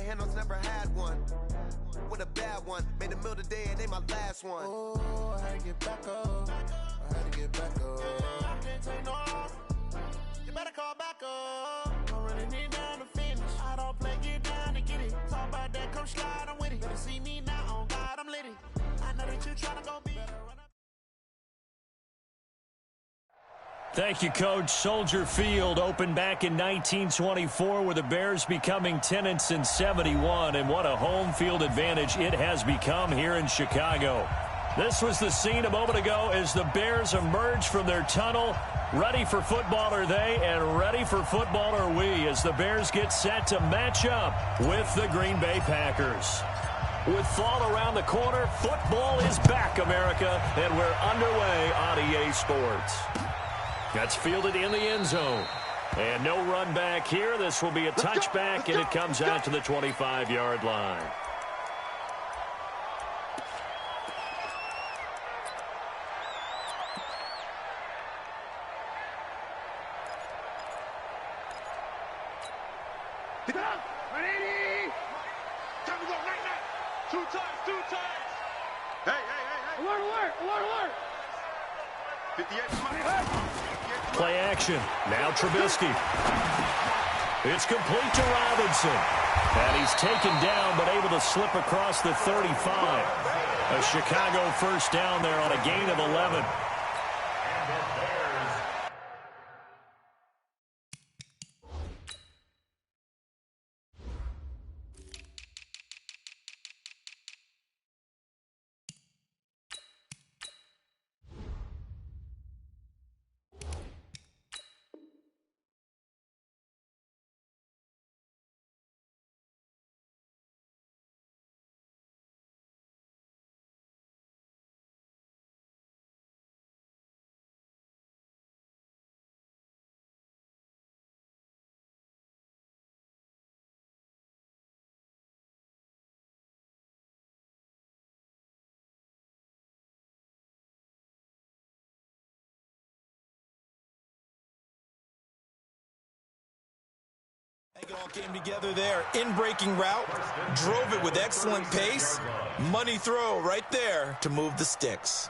right handles never had one. With a bad one, made a meal today and they my last one. Oh, I had to get back up. I had to get back up. I can't take no off. You better call back up. Don't really need down to finish. I don't play, get down to get it. Talk about that, come slide, I'm with it. Better see me now, on God, I'm lit it. I know that you tryna go be. Thank you, Coach. Soldier Field opened back in 1924 with the Bears becoming 10-71, and what a home field advantage it has become here in Chicago. This was the scene a moment ago as the Bears emerged from their tunnel. Ready for football are they, and ready for football are we as the Bears get set to match up with the Green Bay Packers. With fall around the corner, football is back, America, and we're underway on EA Sports. That's fielded in the end zone. And no run back here. This will be a touchback, and it comes out to the 25-yard line. Get up! 180! Time to go, night. Two times. Hey. Alert. 58. Play action. Now Trubisky. It's complete to Robinson. And he's taken down but able to slip across the 35. A Chicago first down there on a gain of 11. It all came together there. In-breaking route, drove it with excellent pace. Money throw right there to move the sticks.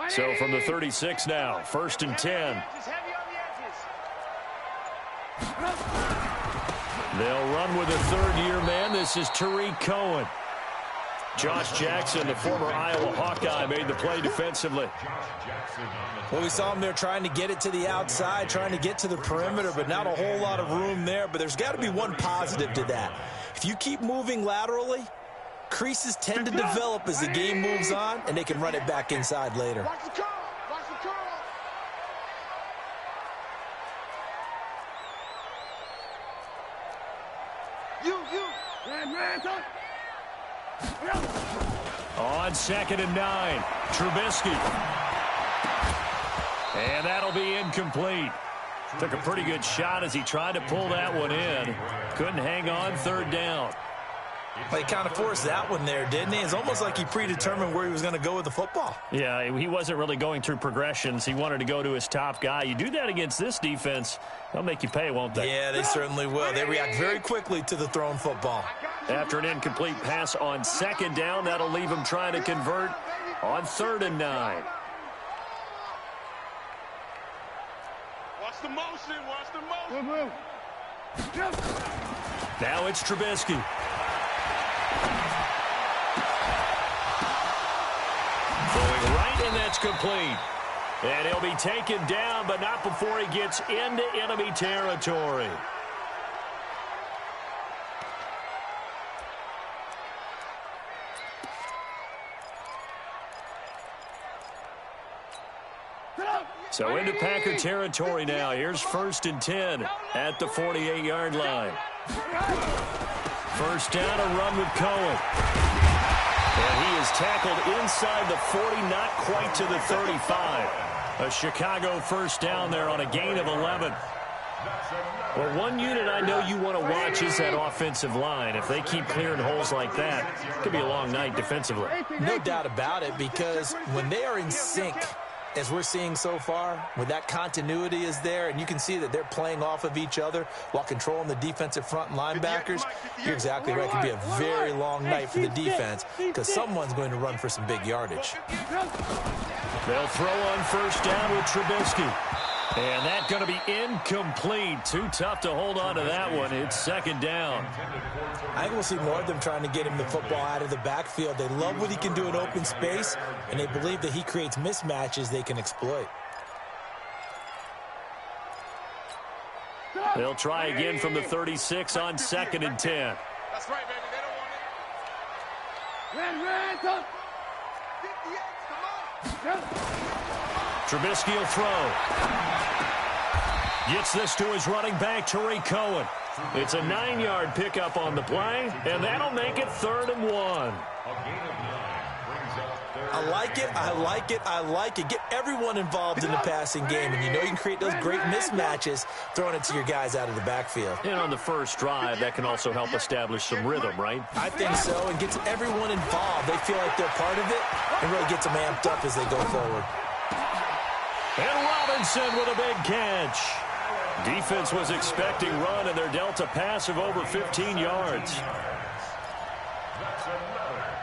So from the 36 now, 1st and 10. They'll run with a third-year man. This is Tariq Cohen. Josh Jackson, the former Iowa Hawkeye, made the play defensively. Well, we saw him there trying to get it to the outside, trying to get to the perimeter, but not a whole lot of room there. But there's got to be one positive to that. If you keep moving laterally, creases tend to develop as the game moves on, and they can run it back inside later. Watch the curl. On 2nd and 9, Trubisky. And that'll be incomplete. Took a pretty good shot as he tried to pull that one in. Couldn't hang on, 3rd down. Well, he kind of forced that one there, didn't he? It's almost like he predetermined where he was going to go with the football. Yeah, he wasn't really going through progressions. He wanted to go to his top guy. You do that against this defense, they'll make you pay, won't they? Yeah, they certainly will. They react very quickly to the thrown football. After an incomplete pass on 2nd down, that'll leave him trying to convert on 3rd and 9. Watch the motion. Now it's Trubisky. Throwing right, and that's complete. And he'll be taken down, but not before he gets into enemy territory. So into Packer territory now. Here's 1st and 10 at the 48-yard line. First down, a run with Cohen. And he is tackled inside the 40, not quite to the 35. A Chicago first down there on a gain of 11. Well, one unit I know you want to watch is that offensive line. If they keep clearing holes like that, it could be a long night defensively. No doubt about it, because when they are in sync, as we're seeing so far, when that continuity is there, and you can see that they're playing off of each other while controlling the defensive front linebackers, you're exactly right. It could be a very long night for the defense because someone's going to run for some big yardage. They'll throw on first down with Trubisky. And that's going to be incomplete. Too tough to hold on to that one. It's second down. I think we'll see more of them trying to get him the football out of the backfield. They love what he can do in open space, and they believe that he creates mismatches they can exploit. They'll try again from the 36 on 2nd and 10. That's right, baby. They don't want it. Ran, come. 58, come on. Trubisky will throw. Gets this to his running back, Tariq Cohen. It's a 9-yard pickup on the play, and that'll make it 3rd and 1. I like it, I like it, I like it. Get everyone involved in the passing game, and you know you can create those great mismatches throwing it to your guys out of the backfield. And on the first drive, that can also help establish some rhythm, right? I think so, and gets everyone involved. They feel like they're part of it, and really gets them amped up as they go forward. And Robinson with a big catch. Defense was expecting run, and they're dealt a pass of over 15 yards.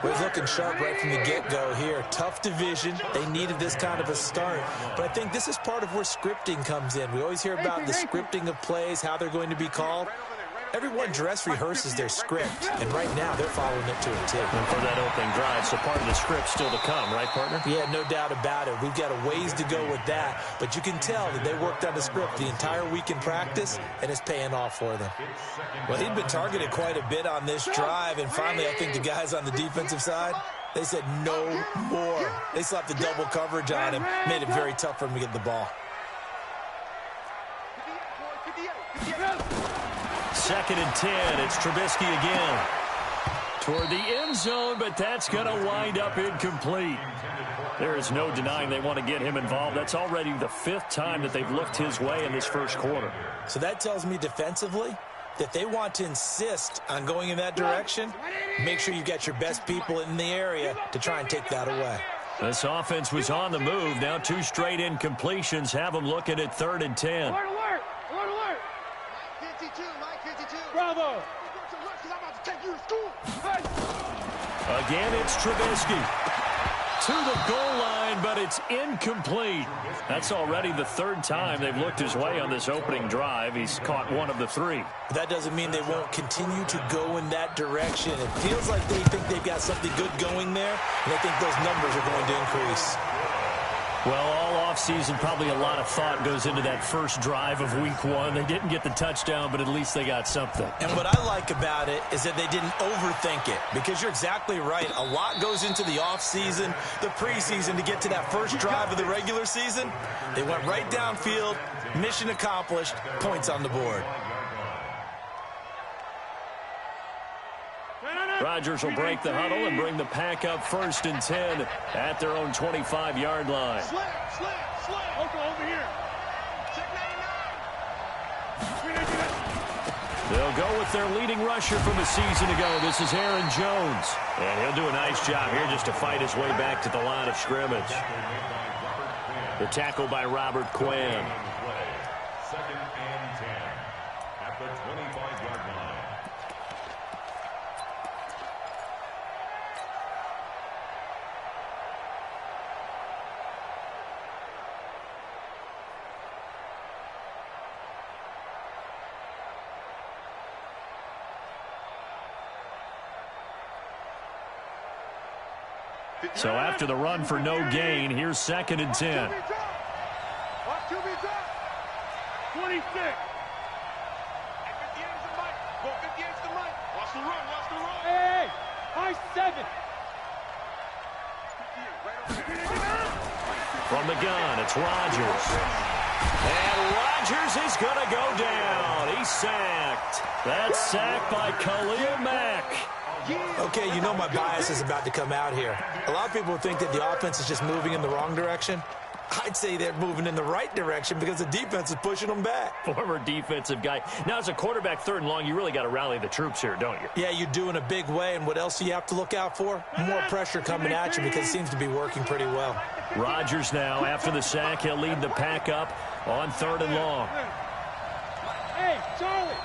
Well, he's looking sharp right from the get-go here. Tough division. They needed this kind of a start. But I think this is part of where scripting comes in. We always hear about the scripting of plays, how they're going to be called. Everyone dress rehearses their script, and right now they're following it to a T. And for that opening drive, so part of the script still to come, right, partner? Yeah, no doubt about it. We've got a ways to go with that, but you can tell that they worked on the script the entire week in practice, and it's paying off for them. Well, he'd been targeted quite a bit on this drive, and finally I think the guys on the defensive side, they said no more. They slapped the double coverage on him, made it very tough for him to get the ball. 2nd and 10. It's Trubisky again. Toward the end zone, but that's going to wind up incomplete. There is no denying they want to get him involved. That's already the 5th time that they've looked his way in this first quarter. So that tells me defensively that they want to insist on going in that direction. Make sure you've got your best people in the area to try and take that away. This offense was on the move. Now 2 straight incompletions have them looking at 3rd and 10. Bravo! Again, it's Trubisky. To the goal line, but it's incomplete. That's already the 3rd time they've looked his way on this opening drive. He's caught 1 of the 3. But that doesn't mean they won't continue to go in that direction. It feels like they think they've got something good going there, and they think those numbers are going to increase. Well, all offseason, probably a lot of thought goes into that first drive of week 1. They didn't get the touchdown, but at least they got something. And what I like about it is that they didn't overthink it, because you're exactly right. A lot goes into the offseason, the preseason, to get to that first drive of the regular season. They went right downfield, mission accomplished, points on the board. Rodgers will break the huddle and bring the pack up 1st and 10 at their own 25-yard line. Slam. Over here. Check 99. They'll go with their leading rusher from a season ago. This is Aaron Jones. And he'll do a nice job here just to fight his way back to the line of scrimmage. The tackle by Robert Quinn. 2nd and 10 at the 25-yard line. So after the run for no gain, here's 2nd and 10. 26. Watch the run. Hey, high 7. From the gun, it's Rodgers. And Rodgers is going to go down. He's sacked. That's sacked by Khalil Mack. Okay, you know my bias is about to come out here. A lot of people think that the offense is just moving in the wrong direction. I'd say they're moving in the right direction because the defense is pushing them back. Former defensive guy. Now, as a quarterback, 3rd and long, you really got to rally the troops here, don't you? Yeah, you do in a big way. And what else do you have to look out for? More pressure coming at you because it seems to be working pretty well. Rodgers now, after the sack, he'll lead the pack up on 3rd and long. Hey, Charlie.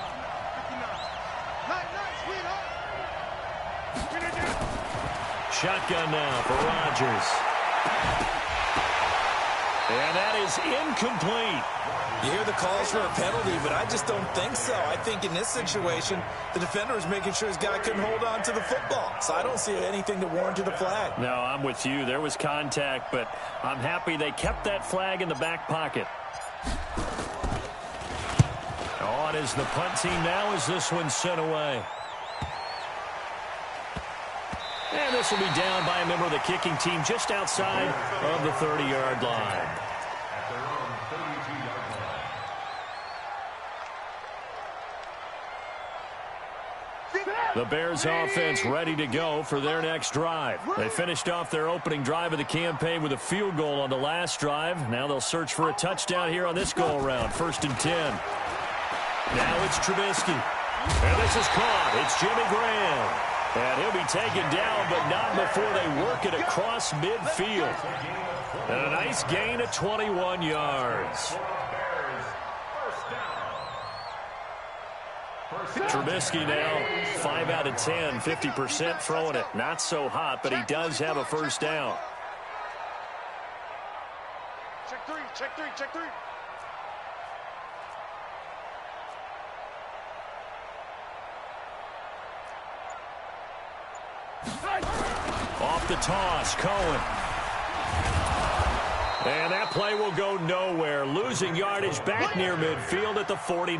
Shotgun now for Rodgers. And that is incomplete. You hear the calls for a penalty, but I just don't think so. I think in this situation, the defender is making sure his guy couldn't hold on to the football. So I don't see anything to warrant the flag. No, I'm with you. There was contact, but I'm happy they kept that flag in the back pocket. On is the punt team now as this one's sent away. And this will be down by a member of the kicking team just outside of the 30-yard line. At their own 32-yard line. The Bears offense ready to go for their next drive. They finished off their opening drive of the campaign with a field goal on the last drive. Now they'll search for a touchdown here on this go-around. 1st and 10. Now it's Trubisky. And this is caught. It's Jimmy Graham. And he'll be taken down, but not before they work it across midfield. And a nice gain of 21 yards. Trubisky now, 5 out of 10, 50% throwing it. Not so hot, but he does have a first down. Check three, check three, check three. Off the toss, Cohen. And that play will go nowhere. Losing yardage back near midfield at the 49.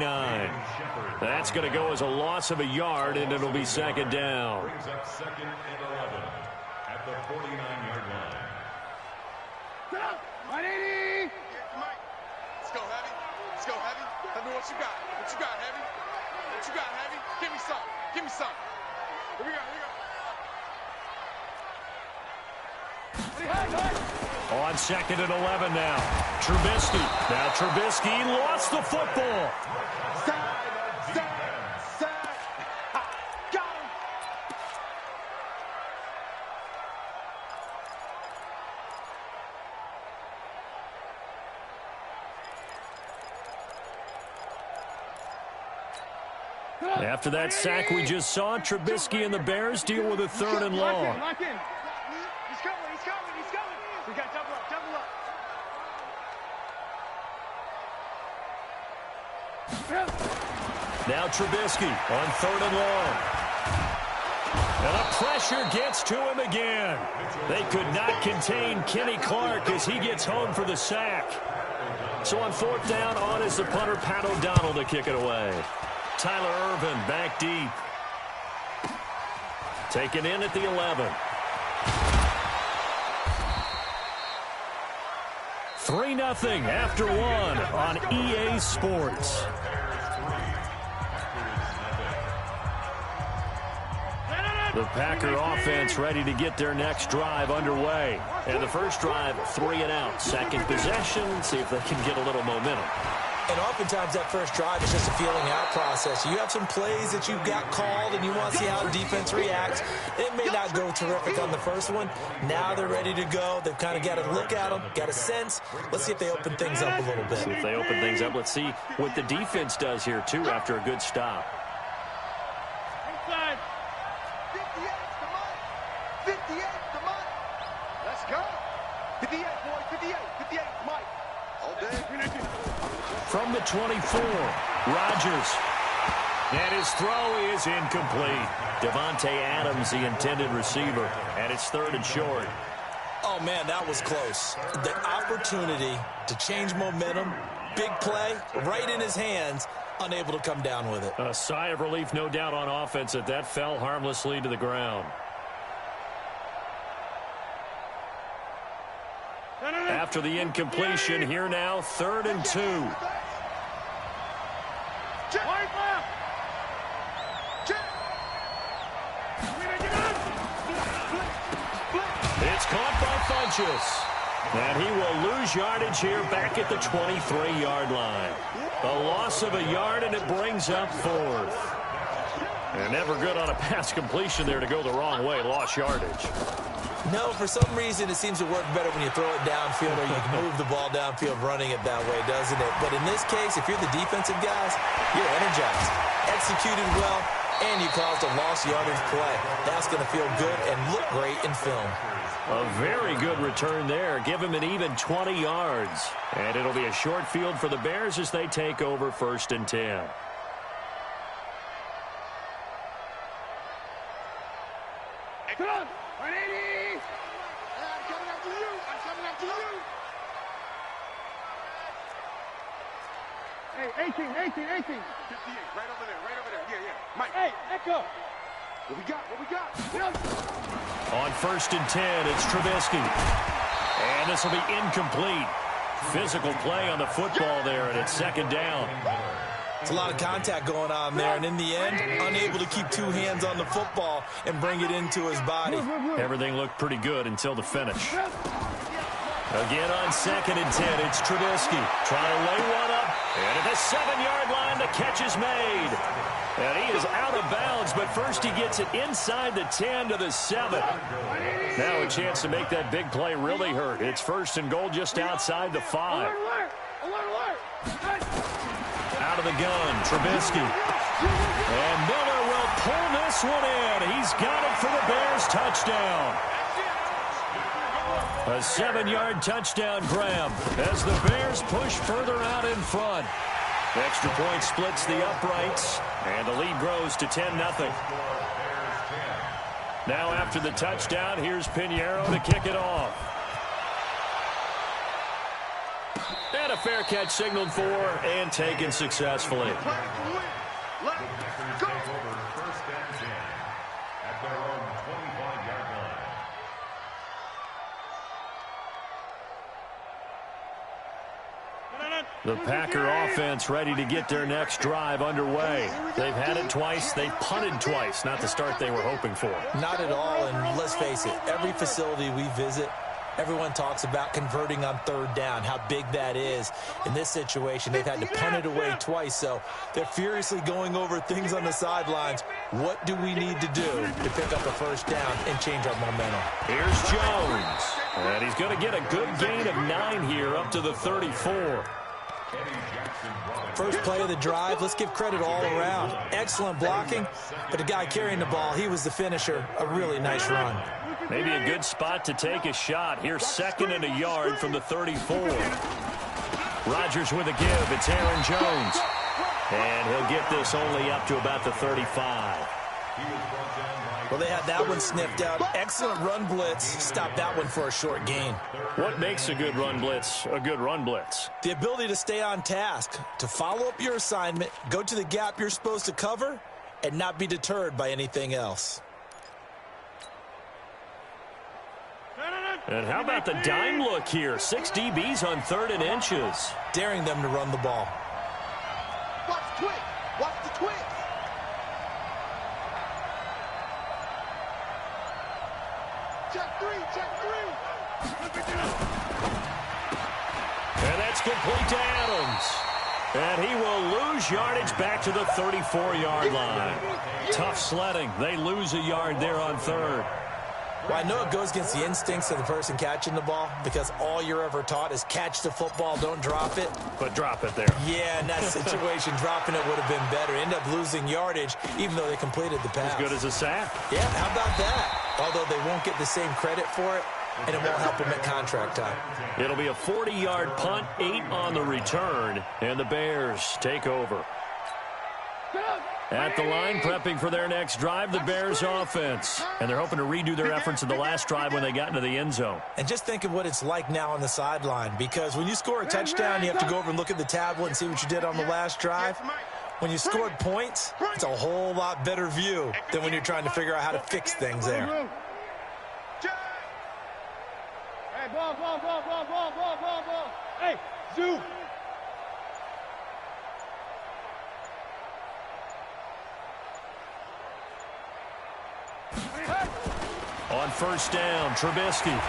That's going to go as a loss of a yard, and it'll be 2nd down. Brings up 2nd and 11 at the 49-yard line. 180. Let's go, Heavy. Let's go, Heavy. Tell me what you got. What you got, Heavy? What you got, Heavy? Give me some. Give me some. Here we go. Here we go. On 2nd and 11 now. Trubisky. Now Trubisky lost the football. Got him. After that sack we just saw, Trubisky and the Bears deal with a 3rd and long. Lock in. He's coming. He's coming. He's coming. We got double up. Double up. Now Trubisky on 3rd and long. And the pressure gets to him again. They could not contain Kenny Clark as he gets home for the sack. So on 4th down, on is the punter, Pat O'Donnell, to kick it away. Tyler Irvin back deep. Taken in at the 11. 3-0 after 1 on EA Sports. The Packer offense ready to get their next drive underway. And the first drive, 3 and out. Second possession, see if they can get a little momentum. And oftentimes that first drive is just a feeling out process. You have some plays that you've got called and you want to see how the defense reacts. It may not go terrific on the first one. Now they're ready to go. They've kind of got to look at them, got a sense. Let's see if they open things up a little bit. See if they open things up. Let's see what the defense does here, too, after a good stop. Inside. 58, come on. 58, come on. Let's go. 58, boy. 58, 58, Mike. All day. From the 24, Rodgers. And his throw is incomplete. Devontae Adams, the intended receiver. And it's 3rd and short. Oh, man, that was close. The opportunity to change momentum, big play, right in his hands, unable to come down with it. A sigh of relief, no doubt, on offense that that fell harmlessly to the ground. After the incompletion, here now, 3rd and 2. It's caught by Funchess. And he will lose yardage here back at the 23-yard line. A loss of a yard, and it brings up 4th. And never good on a pass completion there to go the wrong way. Lost yardage. No, for some reason it seems to work better when you throw it downfield or you can move the ball downfield running it that way, doesn't it? But in this case, if you're the defensive guys, you're energized, executed well, and you caused a lost yardage play. That's going to feel good and look great in film. A very good return there. Give him an even 20 yards. And it'll be a short field for the Bears as they take over 1st and 10. Come on, 180. I'm coming after you. I'm coming after you. Hey, 18. 58, right over there. Yeah. Mike. Hey, Echo. What we got? On 1st and 10, it's Trubisky. And this will be incomplete. Physical play on the football there, and it's 2nd down. It's a lot of contact going on there, and in the end, unable to keep 2 hands on the football and bring it into his body. Everything looked pretty good until the finish. Again on 2nd and 10, it's Trubisky trying to lay one up. And at the 7-yard line, the catch is made. And he is out of bounds, but first he gets it inside the 10 to the 7. Now a chance to make that big play really hurt. It's 1st and goal just outside the 5. Out of the gun, Trubisky. And Miller will pull this one in. He's got it for the Bears touchdown. A 7-yard touchdown grab as the Bears push further out in front. Extra point splits the uprights, and the lead grows to 10-0. Now after the touchdown, here's Pinheiro to kick it off. And a fair catch signaled for and taken successfully. The Packer offense ready to get their next drive underway. They've had it twice. They've punted twice. Not the start they were hoping for. Not at all, and let's face it, every facility we visit, everyone talks about converting on 3rd down, how big that is. In this situation, they've had to punt it away twice, so they're furiously going over things on the sidelines. What do we need to do to pick up a 1st down and change our momentum? Here's Jones, and he's going to get a good gain of 9 here up to the 34. First play of the drive, let's give credit all around. Excellent blocking, but the guy carrying the ball, he was the finisher. A really nice run. Maybe a good spot to take a shot. Here's 2nd and a yard from the 34. Rodgers with a give. It's Aaron Jones. And he'll get this only up to about the 35. Well, they had that one sniffed out. Excellent run blitz. Stop that one for a short gain. What makes a good run blitz a good run blitz? The ability to stay on task, to follow up your assignment, go to the gap you're supposed to cover, and not be deterred by anything else. And how about the dime look here? 6 DBs on 3rd and inches. Daring them to run the ball. Watch twitch. Watch the twitch. Check 3. And that's complete to Adams. And he will lose yardage back to the 34-yard line. Tough sledding. They lose a yard there on 3rd. Well, I know it goes against the instincts of the person catching the ball because all you're ever taught is catch the football, don't drop it. But drop it there. Yeah, in that situation, dropping it would have been better. End up losing yardage even though they completed the pass. As good as a sack. Yeah, how about that? Although they won't get the same credit for it, and it won't help them at contract time. It'll be a 40-yard punt, 8 on the return, and the Bears take over. At the line, prepping for their next drive, the Bears offense. And they're hoping to redo their efforts in the last drive when they got into the end zone. And just think of what it's like now on the sideline, because when you score a touchdown, you have to go over and look at the tablet and see what you did on the last drive. When you scored points, it's a whole lot better view than when you're trying to figure out how to fix things there. Hey, ball. Hey, zoom. On 1st down, Trubisky.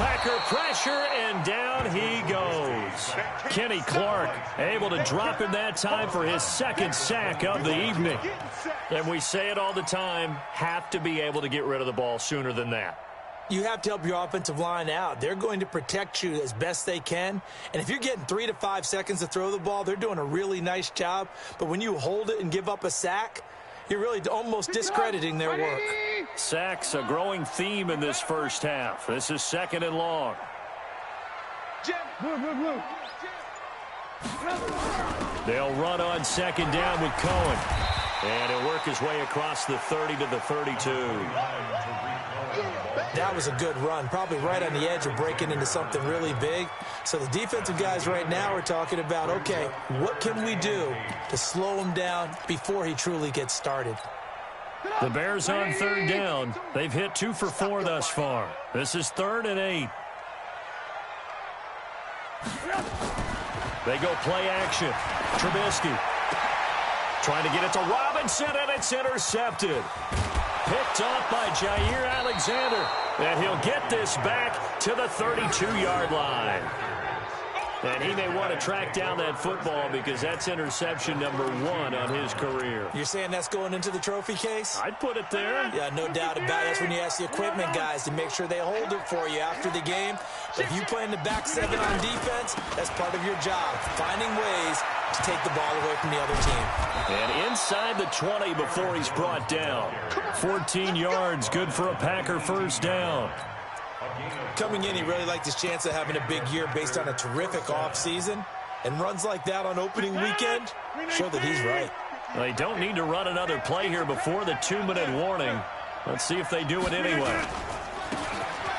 Packer pressure, and down he goes. Kenny Clark able to drop him that time for his second sack of the evening. And we say it all the time, have to be able to get rid of the ball sooner than that. You have to help your offensive line out. They're going to protect you as best they can. And if you're getting 3 to 5 seconds to throw the ball, they're doing a really nice job. But when you hold it and give up a sack, you're really almost discrediting their work. Sacks, a growing theme in this first half. This is 2nd and long. They'll run on 2nd down with Cohen. And he'll work his way across the 30 to the 32. That was a good run, probably right on the edge of breaking into something really big. So the defensive guys right now are talking about, okay, what can we do to slow him down before he truly gets started? The Bears on 3rd down. They've hit 2 for 4 thus far. This is 3rd and 8. They go play action. Trubisky trying to get it to Robinson, and it's intercepted. Picked off by Jair Alexander. And he'll get this back to the 32-yard line. And he may want to track down that football because that's interception number 1 on his career. You're saying that's going into the trophy case? I'd put it there. Yeah, no doubt about it. That's when you ask the equipment guys to make sure they hold it for you after the game. But if you play in the back 7 on defense, that's part of your job, finding ways to take the ball away from the other team. And inside the 20 before he's brought down. 14 yards, good for a Packer first down. Coming in, he really liked his chance of having a big year based on a terrific offseason. And runs like that on opening weekend show that he's right. They don't need to run another play here before the 2-minute warning. Let's see if they do it anyway.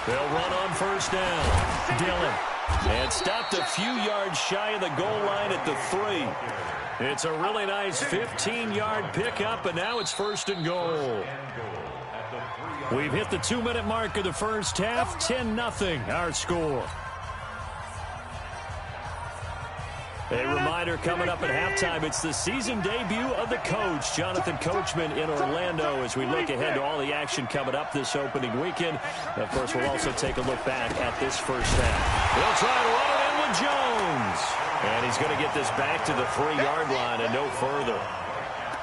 They'll run on first down. Dillon. And stopped a few yards shy of the goal line at the 3. It's a really nice 15-yard pickup, and now it's 1st and goal. We've hit the 2-minute mark of the first half. 10-0 our score. A reminder coming up at halftime, it's the season debut of the coach, Jonathan Coachman, in Orlando, as we look ahead to all the action coming up this opening weekend. And of course, we'll also take a look back at this first half. They'll try to run it in with Jones. And he's going to get this back to the 3-yard line and no further.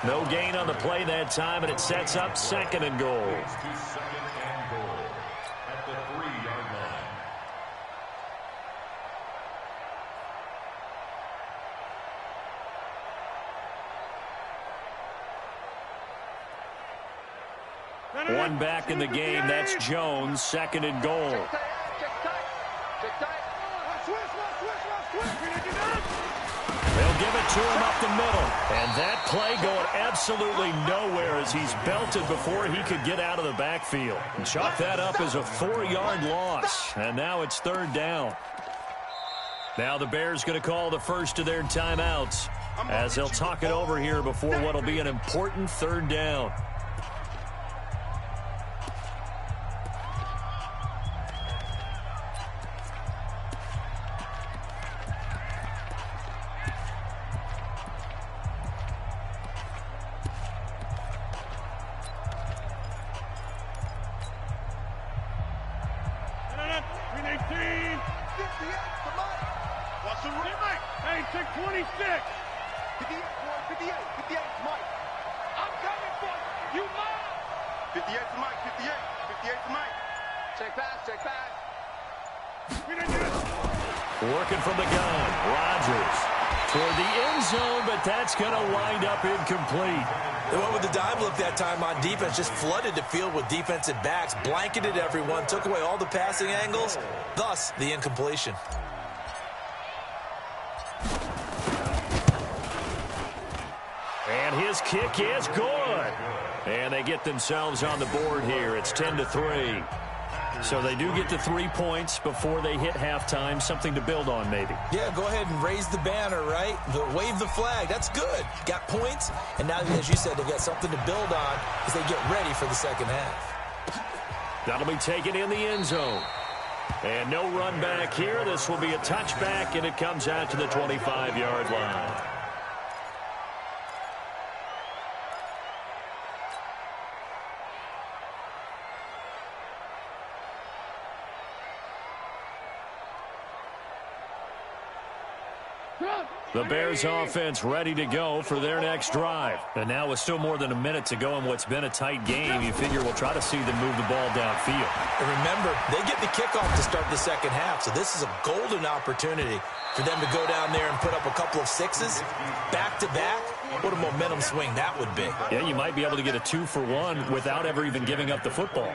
No gain on the play that time, and it sets up 2nd and goal. One back in the game. That's Jones. 2nd and goal. They'll give it to him up the middle. And that play going absolutely nowhere as he's belted before he could get out of the backfield. And chalk that up as a 4-yard loss. And now it's 3rd down. Now the Bears going to call the first of their timeouts as they'll talk it over here before what will be an important 3rd down. Hey, check 26. 58, 58, Mike. I'm coming for you. You mine. 58 to Mike, 58. 58 to Mike. Check pass, check pass. Working from the gun. Rodgers toward the end zone, but that's going to wind up incomplete. They went with the dime look that time on defense, just flooded the field with defensive backs, blanketed everyone, took away all the passing angles, thus the incompletion. And his kick is good. And they get themselves on the board here. It's 10-3. So they do get the 3 points before they hit halftime. Something to build on, maybe. Yeah, go ahead and raise the banner, right? Wave the flag. That's good. Got points. And now, as you said, they've got something to build on as they get ready for the second half. That'll be taken in the end zone. And no run back here. This will be a touchback, and it comes out to the 25-yard line. The Bears offense ready to go for their next drive. And now with still more than a minute to go in what's been a tight game, you figure we'll try to see them move the ball downfield. And remember, they get the kickoff to start the second half, so this is a golden opportunity for them to go down there and put up a couple of sixes back-to-back. What a momentum swing that would be. Yeah, you might be able to get a 2-for-1 without ever even giving up the football.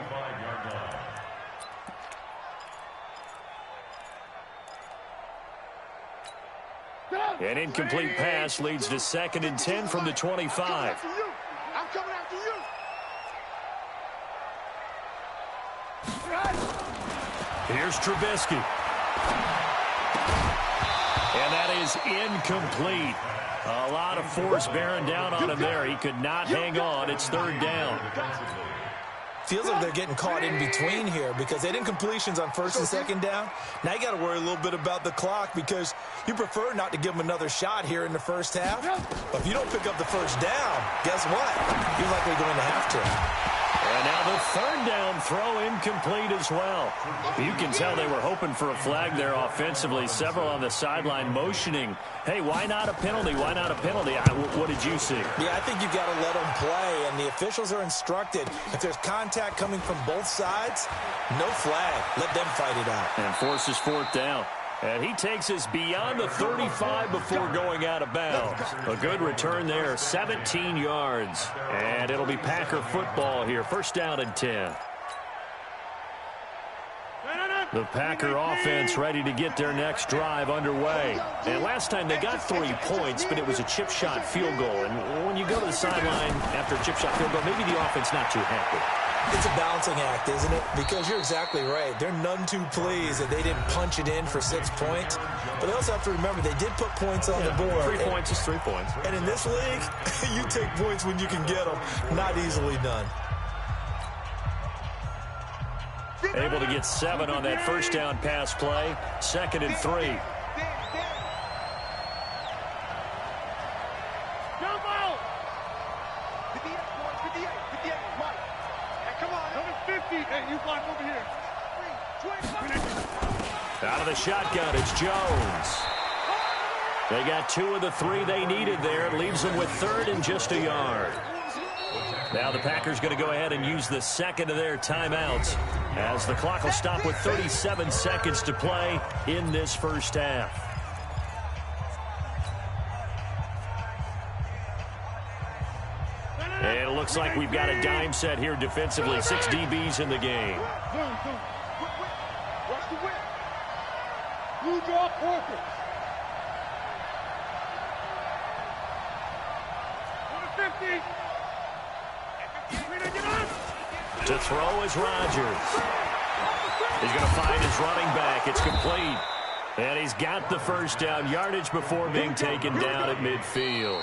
An incomplete pass leads to 2nd and 10 from the 25. I'm coming after you. Here's Trubisky. And that is incomplete. A lot of force bearing down on him there. He could not hang on. It's 3rd down. Feels like they're getting caught in between here because they did incompletions on 1st and 2nd down. Now you got to worry a little bit about the clock because you prefer not to give them another shot here in the first half. But if you don't pick up the 1st down, guess what? You're likely going to have to. And now the 3rd down throw incomplete as well. You can tell they were hoping for a flag there offensively. Several on the sideline motioning, hey, why not a penalty? Why not a penalty? What did you see? Yeah, I think you've got to let them play, and the officials are instructed. If there's contact coming from both sides, no flag. Let them fight it out. And forces 4th down. And he takes us beyond the 35 before going out of bounds. A good return there, 17 yards. And it'll be Packer football here, 1st down and 10. The Packer offense ready to get their next drive underway. And last time they got 3 points, but it was a chip shot field goal. And when you go to the sideline after a chip shot field goal, maybe the offense not too happy. It's a balancing act, isn't it? Because you're exactly right. They're none too pleased that they didn't punch it in for 6 points. But they also have to remember they did put points on the board. 3 points is 3 points. And in this league, you take points when you can get them. Not easily done. Able to get 7 on that 1st down pass play. 2nd and 3. Jump out! 58, Mike. Hey, come on. Number 50. Hey, you block over here. Out of the shotgun, it's Jones. They got 2 of the 3 they needed there. It leaves them with 3rd and just a yard. Now the Packers going to go ahead and use the 2nd of their timeouts as the clock will stop with 37 seconds to play in this 1st half. And it looks like we've got a dime set here defensively. 6 DBs in the game. Watch the whip. Blue draw quarters. Number 50. To throw is Rodgers. He's going to find his running back. It's complete. And he's got the 1st down yardage before being taken down at midfield.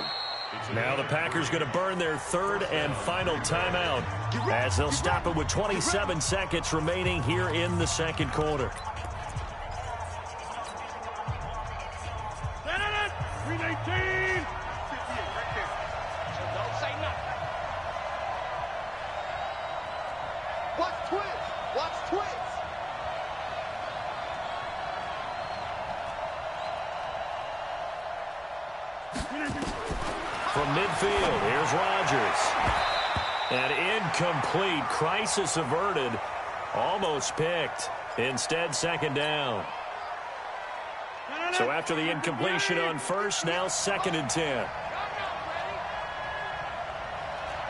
Now the Packers going to burn their 3rd and final timeout as they'll stop it with 27 seconds remaining here in the 2nd quarter. From midfield, here's Rodgers. And incomplete. Crisis averted. Almost picked. Instead, 2nd down. So after the incompletion on 1st, now 2nd and 10.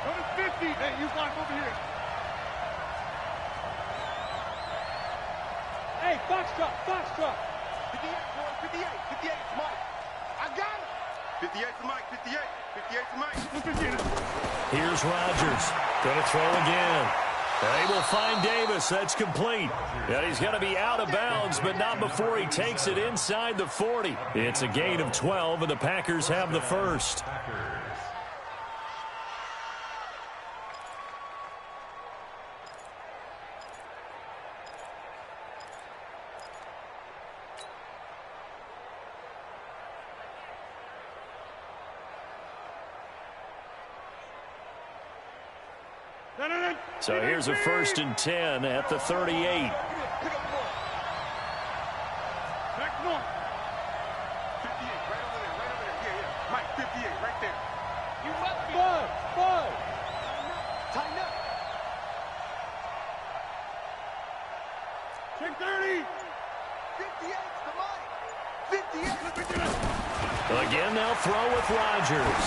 Number 50. Hey, you block over here. Hey, box truck. 58, Mike. I got it. 58 to Mike, 58 to Mike. Here's Rodgers. Going to throw again. They will find Davis. That's complete. And he's going to be out of bounds, but not before he takes it inside the 40. It's a gain of 12, and the Packers have the 1st. So here's a 1st and 10 at the 38. Back north. 58, right Rodgers.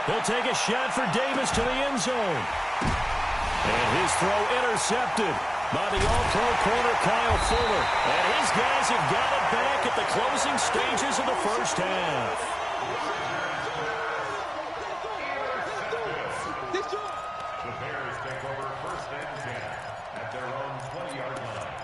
He'll take a shot for Davis to the end zone. And his throw intercepted by the all-pro corner Kyle Fuller. And his guys have got it back at the closing stages of the first half. The Bears take over first and 10 at their own 20-yard line.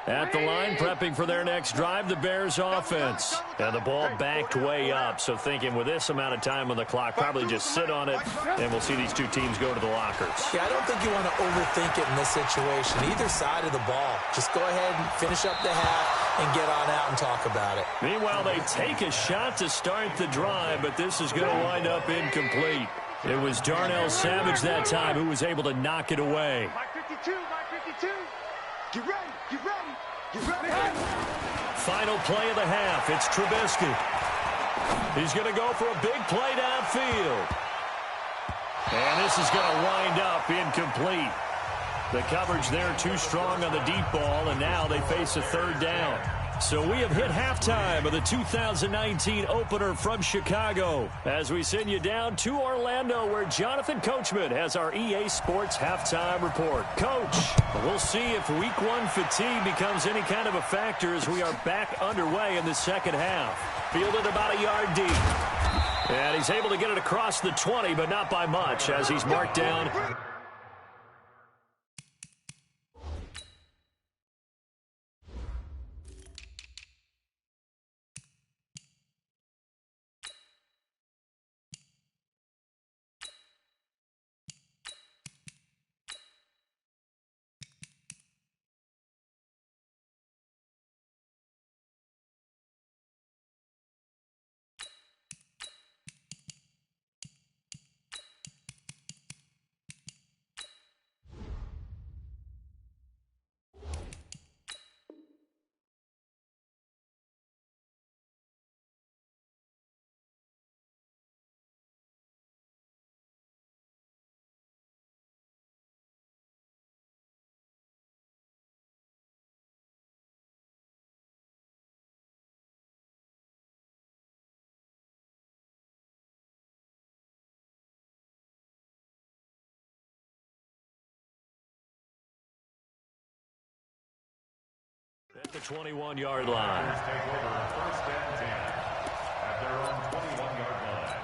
At the line, prepping for their next drive, the Bears offense. And the ball backed way up, so thinking with this amount of time on the clock, probably just sit on it, and we'll see these two teams go to the lockers. Yeah, I don't think you want to overthink it in this situation. Either side of the ball. Just go ahead and finish up the half and get on out and talk about it. Meanwhile, they take a shot to start the drive, but this is going to wind up incomplete. It was Darnell Savage that time who was able to knock it away. Mike 52, Mike 52. Get ready, get ready, get ready. Final play of the half. It's Trubisky. He's going to go for a big play downfield. And this is going to wind up incomplete. The coverage there too strong on the deep ball, and now they face a third down. So we have hit halftime of the 2019 opener from Chicago as we send you down to Orlando where Jonathan Coachman has our EA Sports halftime report. Coach, we'll see if week one fatigue becomes any kind of a factor as we are back underway in the second half. Fielded about a yard deep. And he's able to get it across the 20, but not by much as he's marked down. At the 21-yard line. Bears take over first and 10 at their own 21-yard line.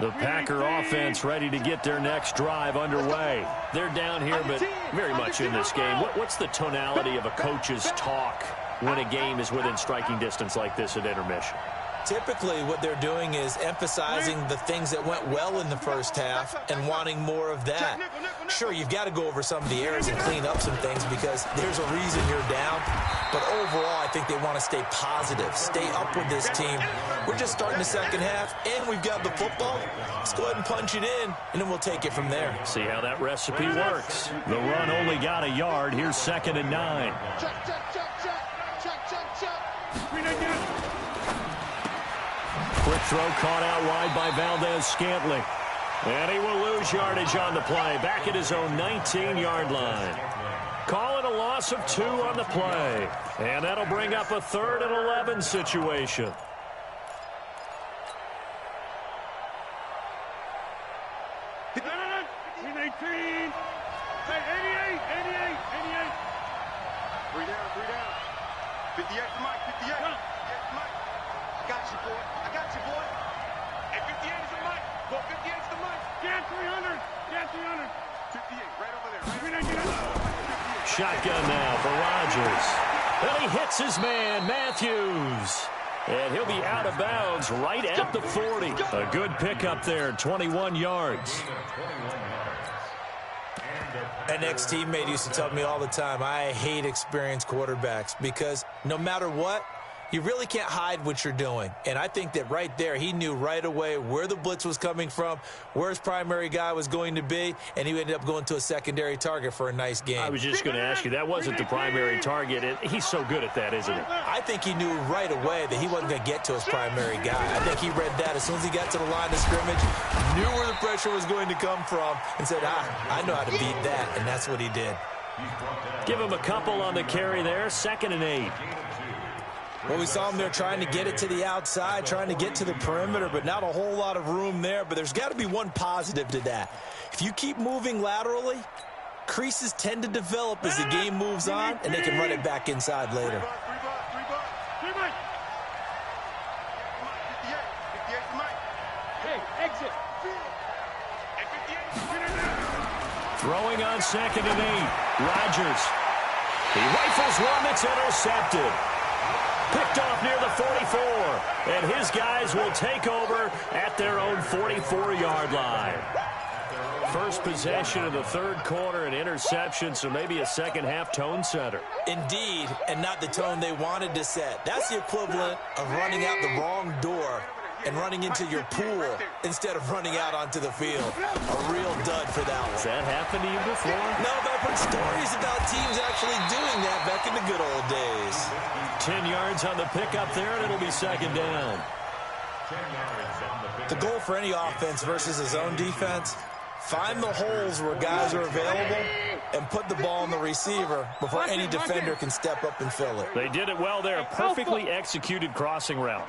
The Packer offense ready to get their next drive underway. They're down here, but very much in this game. What's the tonality of a coach's talk when a game is within striking distance like this at intermission? Typically, what they're doing is emphasizing the things that went well in the first half and wanting more of that. Sure, you've got to go over some of the errors and clean up some things because there's a reason you're down. But overall, I think they want to stay positive, stay up with this team. We're just starting the second half, and we've got the football. Let's go ahead and punch it in, and then we'll take it from there. See how that recipe works. The run only got a yard. Here's 2nd and 9. Quick throw caught out wide by Valdez-Scantling. And he will lose yardage on the play. Back at his own 19-yard line. Call it a loss of 2 on the play. And that'll bring up a 3rd and 11 situation. Three down. 58 to Mike, 58. 58 to Mike. I got you, boy. And 58 is the Mike. Go 58 is the Mike. Get 300. 58, right over there. Shotgun now for Rodgers. And he hits his man, Matthews. And he'll be out of bounds right at the 40. A good pickup there, 21 yards. An ex-teammate used to tell me all the time, I hate experienced quarterbacks because no matter what, You really can't hide what you're doing. And I think that right there, he knew right away where the blitz was coming from, where his primary guy was going to be, and he ended up going to a secondary target for a nice game. I was just going to ask you, that wasn't the primary target. And he's so good at that, isn't he? I think he knew right away that he wasn't going to get to his primary guy. I think he read that as soon as he got to the line of scrimmage, knew where the pressure was going to come from, and said, I know how to beat that, and that's what he did. Give him a couple on the carry there, 2nd and 8. Well, we saw him there trying to get it to the outside, trying to get to the perimeter, but not a whole lot of room there. But there's got to be one positive to that. If you keep moving laterally, creases tend to develop as the game moves on, and they can run it back inside later. Throwing on 2nd and 8. Rodgers. He rifles one that's intercepted. Picked off near the 44. And his guys will take over at their own 44-yard line. First possession of the 3rd quarter, an interception, so maybe a second-half tone setter. Indeed, and not the tone they wanted to set. That's the equivalent of running out the wrong door and running into your pool instead of running out onto the field. A real dud for that one. Has that happened to you before? No, but I've heard stories about teams actually doing that back in the good old days. 10 yards on the pickup there, and it'll be 2nd down. The goal for any offense versus his own defense, find the holes where guys are available and put the ball in the receiver before any defender can step up and fill it. They did it well there. Perfectly executed crossing route.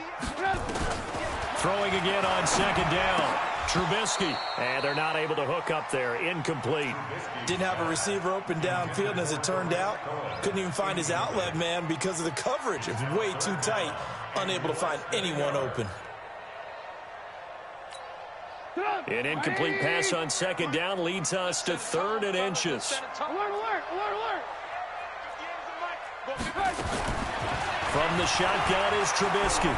Throwing again on 2nd down. Trubisky. And they're not able to hook up there. Incomplete. Didn't have a receiver open downfield, and as it turned out, couldn't even find his outlet man because of the coverage. It's way too tight. Unable to find anyone open. An incomplete pass on 2nd down leads us to 3rd and inches. Alert! From the shotgun is Trubisky.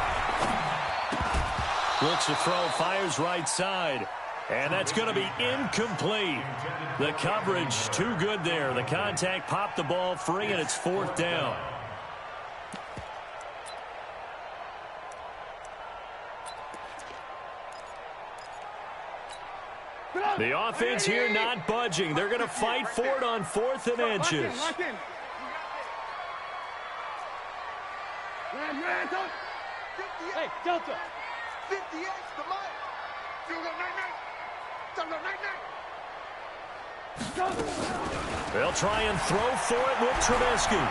Looks to throw, fires right side. And that's going to be incomplete. The coverage too good there. The contact popped the ball free, and it's 4th down. The offense here not budging. They're going to fight for it on 4th and inches. Hey, Delta. 58 to Mike. Field goal, night. They'll try and throw for it with Trubisky.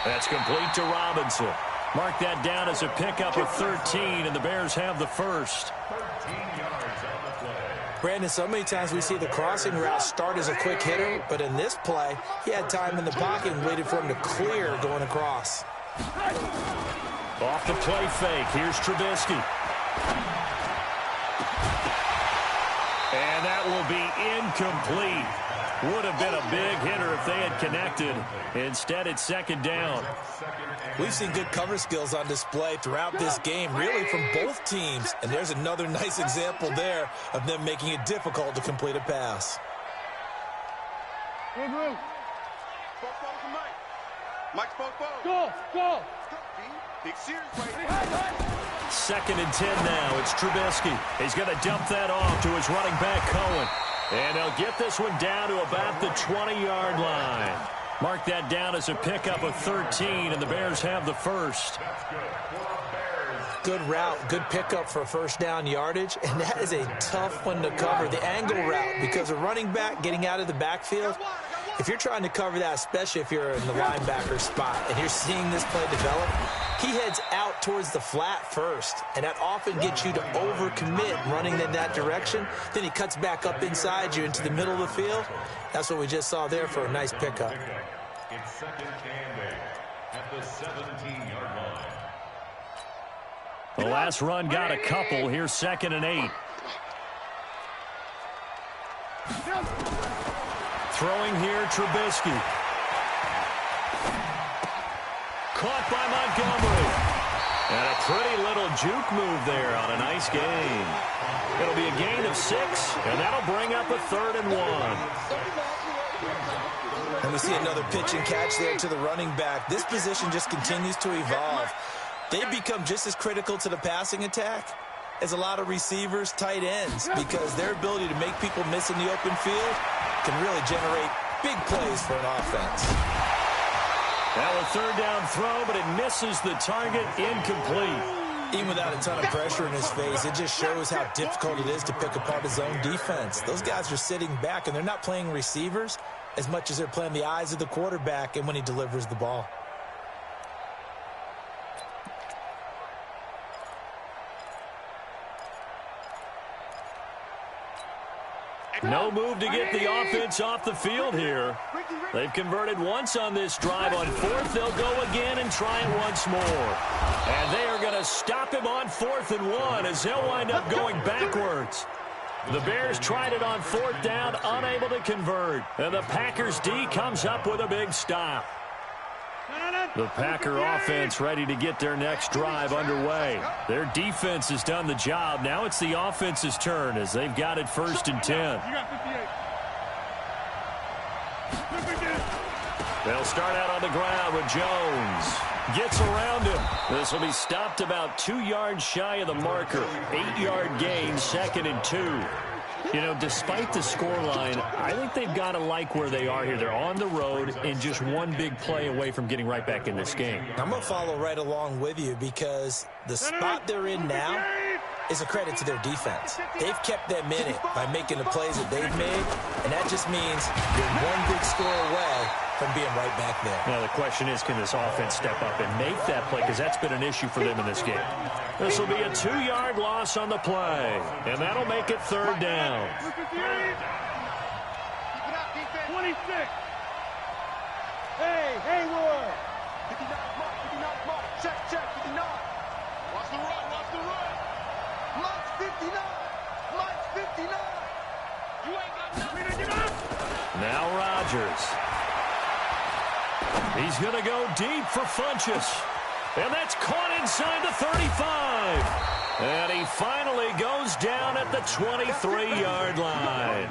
That's complete to Robinson. Mark that down as a pickup of 13, and the Bears have the first. 13 yards on the play. Brandon, so many times we see the crossing route start as a quick hitter, but in this play, he had time in the pocket and waited for him to clear going across. Off the play fake, here's Trubisky. And that will be incomplete. Would have been a big hitter if they had connected. Instead, it's 2nd down. We've seen good cover skills on display throughout this game, really from both teams. And there's another nice example there of them making it difficult to complete a pass. Go. Big series right. 2nd and 10 now. It's Trubisky. He's going to dump that off to his running back, Cohen. And they'll get this one down to about the 20-yard line. Mark that down as a pickup of 13, and the Bears have the first. Good route, good pickup for first down yardage, and that is a tough one to cover, the angle route, because a running back getting out of the backfield, if you're trying to cover that, especially if you're in the linebacker spot, and you're seeing this play develop, he heads out towards the flat first, and that often gets you to overcommit running in that direction. Then he cuts back up inside you into the middle of the field. That's what we just saw there for a nice pickup. It's 2nd and 8 at the 17-yard line. The last run got a couple. Here's 2nd and 8. Throwing here, Trubisky. Caught by Montgomery. And a pretty little juke move there on a nice gain. It'll be a gain of 6, and that'll bring up a 3rd and 1. And we see another pitch and catch there to the running back. This position just continues to evolve. They've become just as critical to the passing attack as a lot of receivers, tight ends, because their ability to make people miss in the open field can really generate big plays for an offense. Now a third down throw, but it misses the target, incomplete. Even without a ton of pressure in his face, it just shows how difficult it is to pick apart his own defense. Those guys are sitting back, and they're not playing receivers as much as they're playing the eyes of the quarterback and when he delivers the ball. No move to get the offense off the field here. They've converted once on this drive. On fourth, they'll go again and try it once more. And they are going to stop him on 4th and 1 as they'll wind up going backwards. The Bears tried it on 4th down, unable to convert. And the Packers D comes up with a big stop. The Packer offense ready to get their next drive underway. Their defense has done the job. Now it's the offense's turn as they've got it 1st and 10. They'll start out on the ground with Jones. Gets around him. This will be stopped about 2 yards shy of the marker. 8-yard gain, 2nd and 2. You know, despite the scoreline, I think they've got to like where they are here. They're on the road and just one big play away from getting right back in this game. I'm going to follow right along with you because the spot they're in now is a credit to their defense. They've kept them in it by making the plays that they've made, and that just means you're one big score away from being right back there. Now, the question is, can this offense step up and make that play? Because that's been an issue for them in this game. This will be a 2-yard loss on the play, and that'll make it 3rd down. 26. Hey, Haywood. 59, Mark. Check, 59. Watch the run. Mike's 59. You ain't got nothing. Now Rodgers. He's going to go deep for Funchess. And that's caught inside the 35. And he finally goes down at the 23-yard line.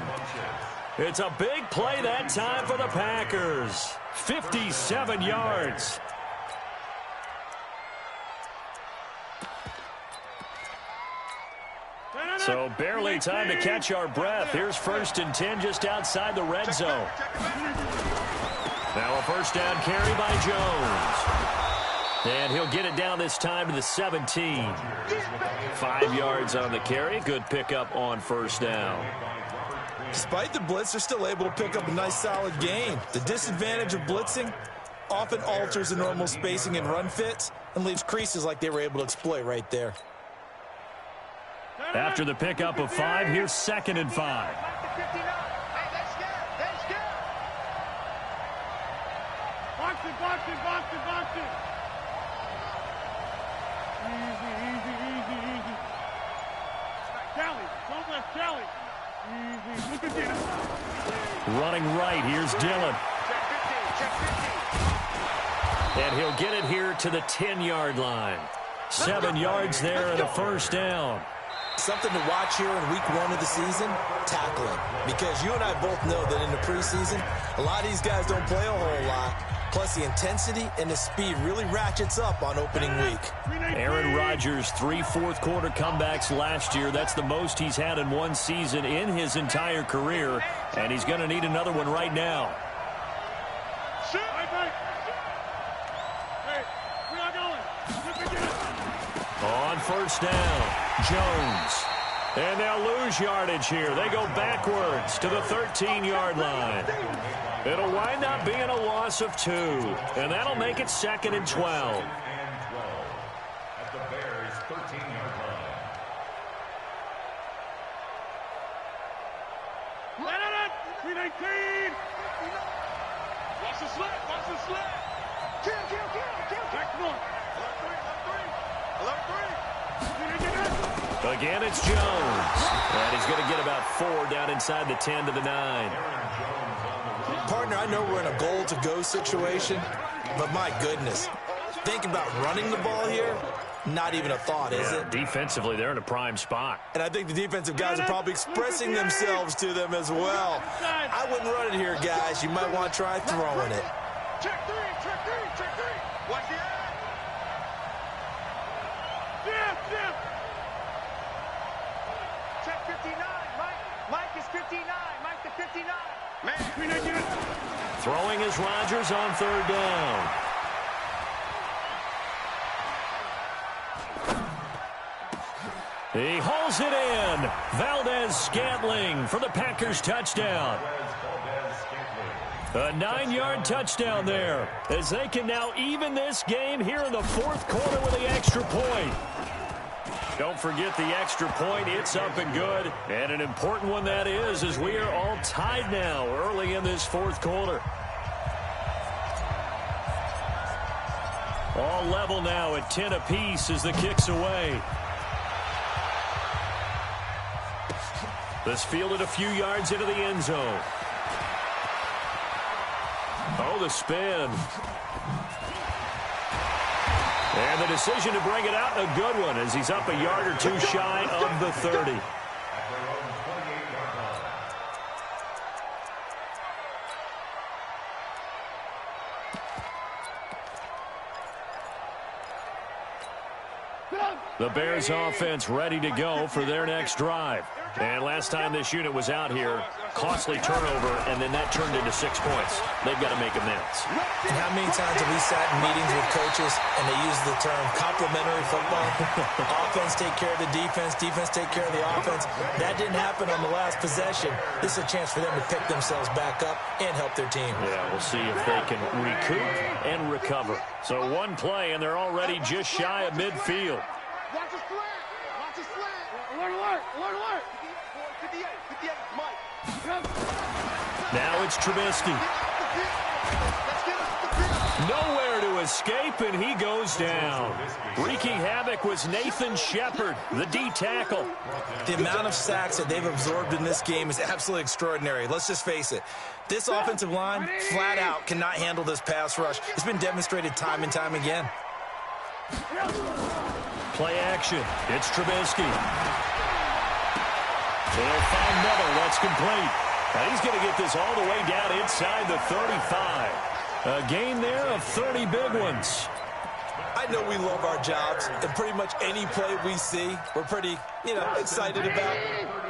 It's a big play that time for the Packers. 57 yards. So barely time to catch our breath. Here's 1st and 10 just outside the red zone. Now a 1st down carry by Jones. And he'll get it down this time to the 17. 5 yards on the carry. Good pickup on 1st down. Despite the blitz, they're still able to pick up a nice solid gain. The disadvantage of blitzing often alters the normal spacing and run fits and leaves creases like they were able to exploit right there. After the pickup of 5, here's 2nd and 5. Box it. Easy. Kelly, don't let Kelly. Easy. Look at this. Running right, here's Dillon. Check 15. And he'll get it here to the 10-yard line. 7 yards there and a 1st down. Something to watch here in week 1 of the season, tackling. Because you and I both know that in the preseason, a lot of these guys don't play a whole lot. Plus, the intensity and the speed really ratchets up on opening week. Aaron Rodgers, 3 fourth-quarter comebacks last year. That's the most he's had in one season in his entire career. And he's going to need another one right now. On 1st down, Jones. And they'll lose yardage here. They go backwards to the 13-yard line. It'll wind up being a loss of 2. And that'll make it 2nd and 12. At the Bears' 13-yard line. Watch the slip. Kill. Next one. Alert 3. Again, it's Jones. And he's going to get about 4 down inside the 10 to the 9. Partner, I know we're in a goal-to-go situation, but my goodness, think about running the ball here. not even a thought, is it? Defensively, they're in a prime spot. And I think the defensive guys are probably expressing themselves to them as well. I wouldn't run it here, guys. You might want to try throwing it. Check three, check three, check three. Watch the eye. Yeah. Check 59, Mike. Mike is 59. Mike the 59. Man, Throwing is Rodgers on third down. He hauls it in. Valdez-Scantling for the Packers touchdown. A 9-yard touchdown there, as they can now even this game here in the fourth quarter with the extra point. Don't forget the extra point. It's up and good. And an important one that is, as we are all tied now early in this fourth quarter. All level now at 10 apiece as the kick's away. This fielded a few yards into the end zone. Oh, the spin. And the decision to bring it out, a good one, as he's up a yard or two shy of the 30. The Bears offense ready to go for their next drive. And last time this unit was out here, costly turnover, and then that turned into 6 points. They've got to make amends. And how many times have we sat in meetings with coaches and they use the term complementary football? Offense take care of the defense, defense take care of the offense. That didn't happen on the last possession. This is a chance for them to pick themselves back up and help their team. Yeah, we'll see if they can recoup and recover. So one play, and they're already just shy of midfield. Watch his flat. Watch his flat. Alert, alert, alert. 58, Mike. Now it's Trubisky. Nowhere to escape, and he goes down. Wreaking havoc was Nathan Shepard, the D tackle. The amount of sacks that they've absorbed in this game is absolutely extraordinary. Let's just face it. This offensive line, flat out, cannot handle this pass rush. It's been demonstrated time and time again. Play action. It's Trubisky. They'll find Miller. That's complete. And he's going to get this all the way down inside the 35. A gain there of 30 big ones. I know we love our jobs, and pretty much any play we see, we're pretty, excited about.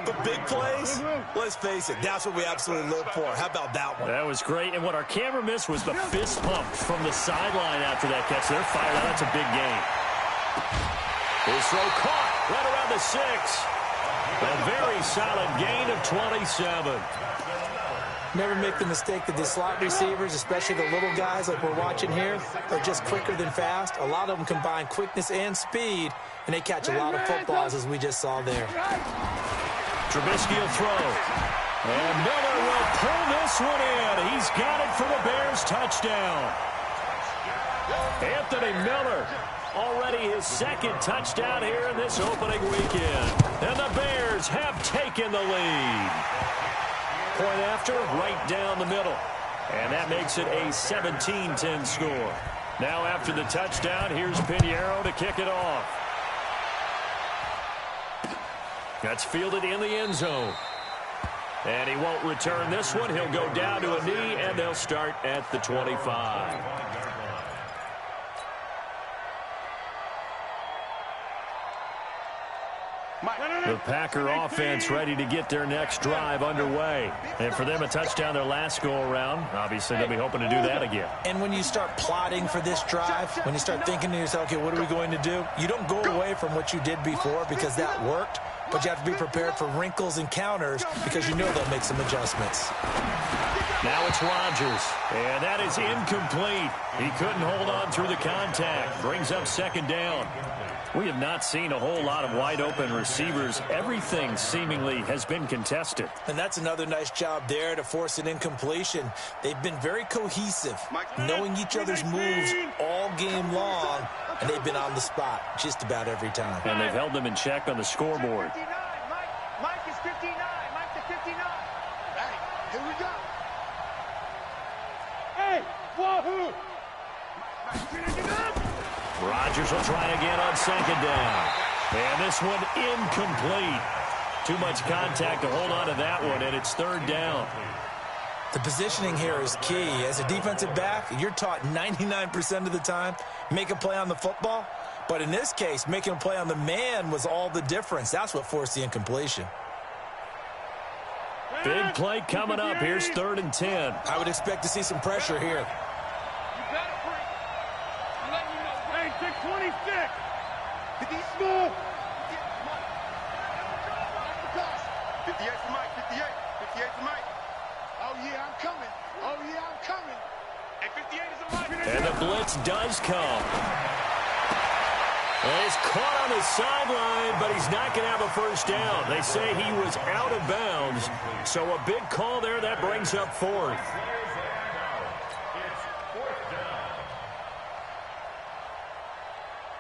But big plays, let's face it, that's what we absolutely live for. How about that one? That was great. And what our camera missed was the fist pump from the sideline after that catch. They're fired out. That's a big gain. His throw caught right around the 6. A very solid gain of 27. Never make the mistake that the slot receivers, especially the little guys like we're watching here, are just quicker than fast. A lot of them combine quickness and speed, and they catch a lot of footballs, as we just saw there. Trubisky will throw. And Miller will pull this one in. He's got it for the Bears touchdown. Anthony Miller, already his second touchdown here in this opening weekend. And the Bears have taken the lead. Point after, right down the middle. And that makes it a 17-10 score. Now after the touchdown, here's Pinheiro to kick it off. That's fielded in the end zone. And he won't return this one. He'll go down to a knee, and they'll start at the 25. The Packer offense ready to get their next drive underway. And for them, a touchdown their last go-around. Obviously, they'll be hoping to do that again. And when you start plotting for this drive, when you start thinking to yourself, okay, what are we going to do? You don't go away from what you did before because that worked, but you have to be prepared for wrinkles and counters because you know they'll make some adjustments. Now it's Rodgers, and that is incomplete. He couldn't hold on through the contact. Brings up second down. We have not seen a whole lot of wide-open receivers. Everything seemingly has been contested. And that's another nice job there to force an incompletion. They've been very cohesive, knowing each other's moves all game long, and they've been on the spot just about every time. And they've held them in check on the scoreboard. 59, Mike is 59. Mike the 59. Hey, here we go. Hey, wahoo! Rodgers will try again on second down. And this one incomplete. Too much contact to hold on to that one, and it's third down. The positioning here is key. As a defensive back, you're taught 99% of the time, make a play on the football. But in this case, making a play on the man was all the difference. That's what forced the incompletion. Big play coming up. Here's 3rd and 10. I would expect to see some pressure here. Hey, 626. Small. 58 for Mike, 58. 58 for Mike. Oh, yeah, I'm coming. Oh, yeah, I'm coming. And 58 is a Mike. And the blitz does come. And he's caught on the sideline, but he's not going to have a first down. They say he was out of bounds. So a big call there. That brings up 4th.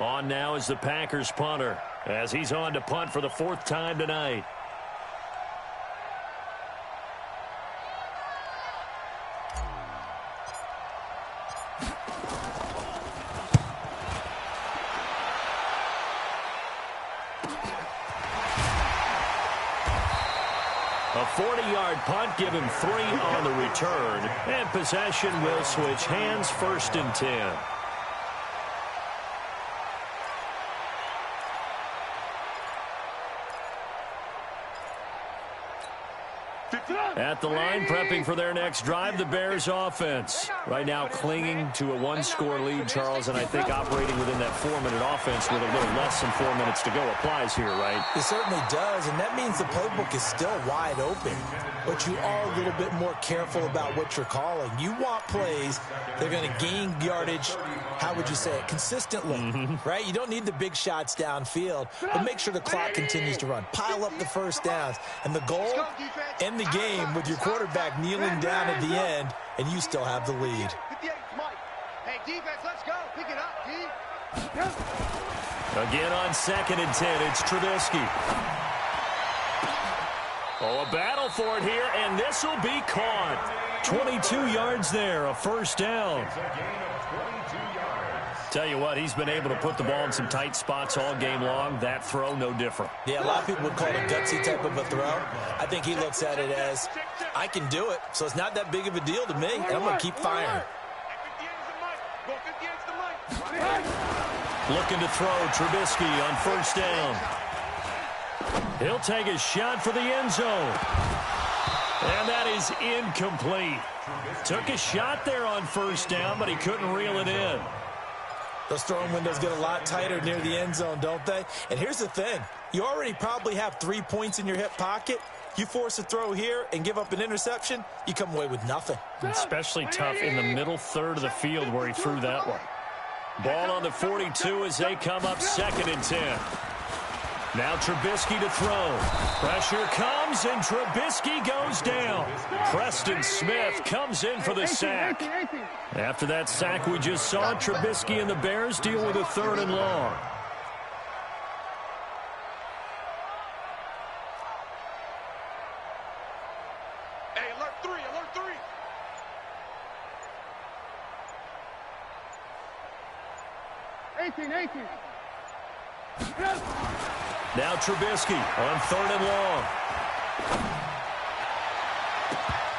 On now is the Packers punter, as he's on to punt for the 4th time tonight. A 40-yard punt, give him 3 on the return, and possession will switch hands, 1st and 10. At the line, prepping for their next drive, the Bears offense. Right now clinging to a 1-score lead, Charles, and I think operating within that 4-minute offense with a little less than 4 minutes to go applies here, right? It certainly does, and that means the playbook is still wide open. But you are a little bit more careful about what you're calling. You want plays that are going to gain yardage, how would you say it, consistently, right? You don't need the big shots downfield, but make sure the clock continues to run. Pile up the first downs. And the goal, end the game with your quarterback kneeling down at the end, and you still have the lead. 58, Mike. Hey, defense, let's go. Pick it up, D. Again on 2nd and 10, it's Trubisky. Oh, a battle for it here, and this will be caught. 22 yards there, a first down. Tell you what, he's been able to put the ball in some tight spots all game long. That throw, no different. Yeah, a lot of people would call it a gutsy type of a throw. I think he looks at it as, I can do it, so it's not that big of a deal to me, and I'm going to keep firing. Looking to throw, Trubisky on first down. He'll take a shot for the end zone. And that is incomplete. Took a shot there on first down, but he couldn't reel it in. Those throwing windows get a lot tighter near the end zone, don't they? And here's the thing. You already probably have 3 points in your hip pocket. You force a throw here and give up an interception, you come away with nothing. Especially tough in the middle third of the field where he threw that one. Ball on the 42 as they come up 2nd and 10. Now Trubisky to throw. Pressure comes, and Trubisky goes down. Preston Smith comes in for the sack. After that sack we just saw, Trubisky and the Bears deal with a 3rd and long. Hey, alert 3, alert 3. 18. Now Trubisky on 3rd and long.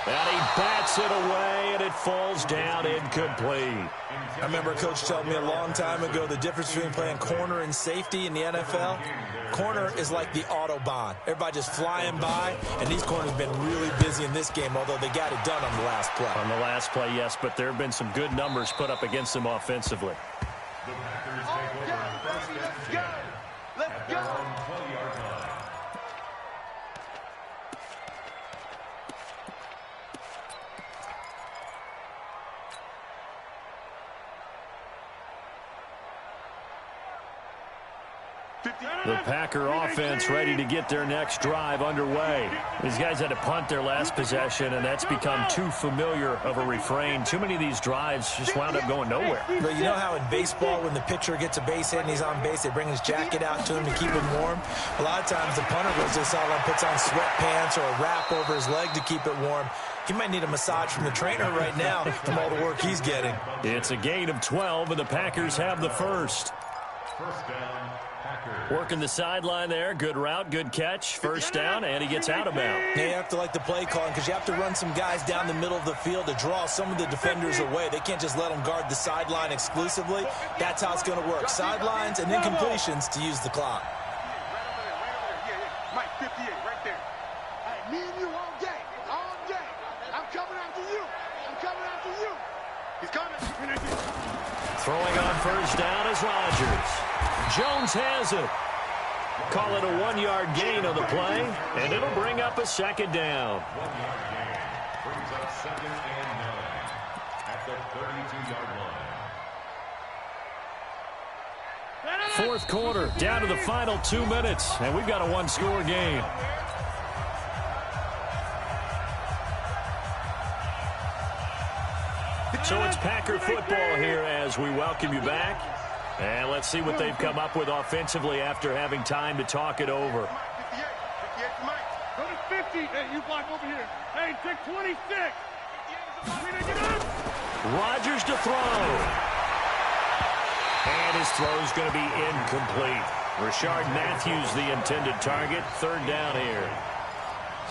And he bats it away, and it falls down incomplete. I remember a coach telling me a long time ago the difference between playing corner and safety in the NFL. Corner is like the Autobahn. Everybody just flying by, and these corners have been really busy in this game, although they got it done on the last play. On the last play, yes, but there have been some good numbers put up against them offensively. The Packers take over first and 10 at their own 20-yard line. The Packer offense ready to get their next drive underway. These guys had to punt their last possession, and that's become too familiar of a refrain. Too many of these drives just wound up going nowhere. But you know how in baseball, when the pitcher gets a base hit and he's on base, they bring his jacket out to him to keep him warm? A lot of times the punter goes to the sideline, puts on sweatpants or a wrap over his leg to keep it warm. He might need a massage from the trainer right now from all the work he's getting. It's a gain of 12, and the Packers have the first. First down, Packers. Working the sideline there. Good route, good catch. First down, and he gets out of bounds. Yeah, you have to like the play calling because you have to run some guys down the middle of the field to draw some of the defenders away. They can't just let them guard the sideline exclusively. That's how it's going to work. Sidelines and then completions to use the clock. Mike, 58, right there. Hey, me and you all day. All day. I'm coming after you. I'm coming after you. He's coming. Throwing on first down is Rodgers. Jones has it. Call it a 1-yard gain on the play, and it'll bring up a second down. 1-yard gain brings up 2nd and 9 at the 32-yard line. Fourth quarter, down to the final 2 minutes, and we've got a one-score game. So it's Packer football here as we welcome you back. And let's see what they've come up with offensively after having time to talk it over. 58 to Mike. Go to 50. Hey, you block over here. Hey, take 26. Rodgers to throw. And his throw's going to be incomplete. Rashard Matthews the intended target. Third down here.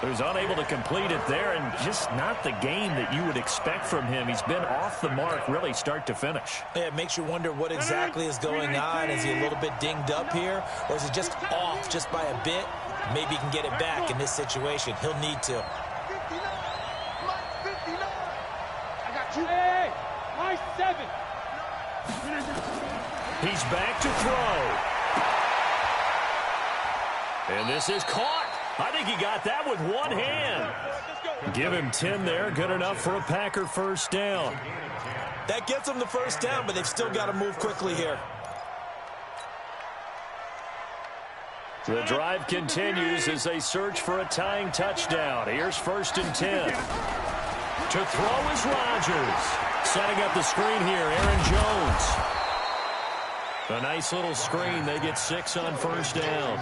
So he's unable to complete it there, and just not the game that you would expect from him. He's been off the mark really start to finish. Yeah, it makes you wonder what exactly is going on. Is he a little bit dinged up here, or is it just off just by a bit? Maybe he can get it back in this situation. He'll need to. 59. Mike, 59. I got you. Hey, Mike, 7. He's back to throw. And this is caught. I think he got that with one hand. Give him 10 there. Good enough for a Packer first down. That gets them the first down, but they've still got to move quickly here. The drive continues as they search for a tying touchdown. Here's 1st and 10. To throw is Rodgers. Setting up the screen here, Aaron Jones. A nice little screen. They get 6 on first down.